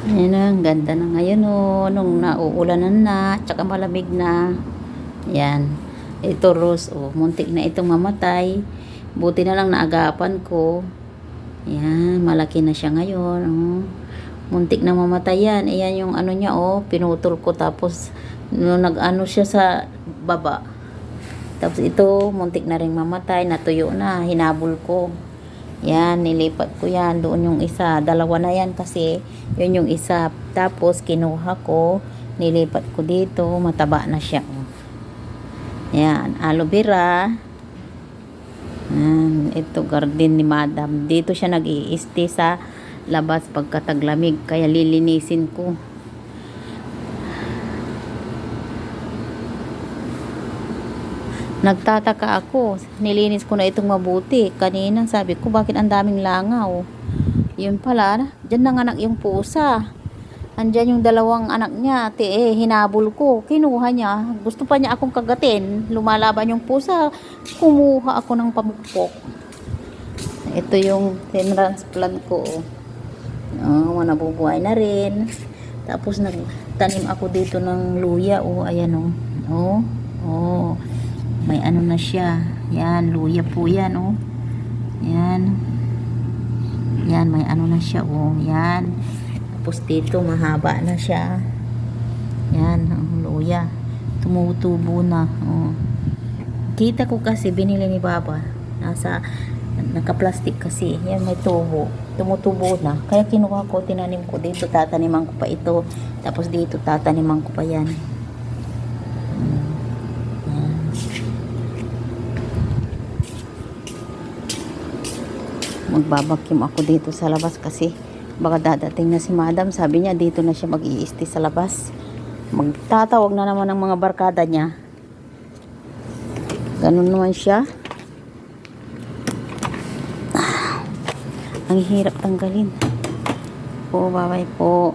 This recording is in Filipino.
Ayan na, ang ganda na ngayon oh, nung nauulanan na, tsaka malamig na. Yan. Ito rose oh, muntik na itong mamatay. Buti na lang naagapan ko. Yan, malaki na siya ngayon. Oh. Muntik na mamatay yan. Ayan yung ano niya oh, pinutol ko tapos nung nag-ano siya sa baba. Tapos ito, muntik na rin mamatay, natuyo na, hinabol ko. Yan, nilipat ko yan. Doon yung isa. Dalawa na yan kasi yun yung isa. Tapos kinuha ko, nilipat ko dito. Mataba na siya. Yan, aloe vera. Yan, ito garden ni Madam. Dito siya nag-i-stay sa labas pagkataglamig. Kaya lilinisin ko. Nagtataka ako, nilinis ko na itong mabuti. Kanina sabi ko, bakit ang daming langaw? Yun pala, dyan nanganak yung pusa. Andyan yung dalawang anak niya. Hinabol ko, kinuha niya. Gusto pa niya akong kagatin. Lumalaban yung pusa. Kumuha ako ng pamukpok. Ito yung transplant ko. Oh, nabubuhay na rin. Tapos nagtanim ako dito ng luya. Oh, ayan oh. Oh, oh. May ano na siya. Yan, luya po yan, oh. Yan. Yan, may ano na siya, oh. Yan. Tapos dito, mahaba na siya. Yan, ang luya. Tumutubo na, oh. Kita ko kasi, binili ni Papa. Naka-plastic kasi. Yan, may tubo. Tumutubo na. Kaya kinuha ko, tinanim ko dito. Tataniman ko pa ito. Tapos dito, tataniman ko pa yan. Magbabakyum ako dito sa labas kasi baka dadating na si Madam. Sabi niya dito na siya mag-i-stay sa labas. Magtatawag na naman ng mga barkada niya. Ganun naman siya. Ang hirap tanggalin. Po, bye-bye po.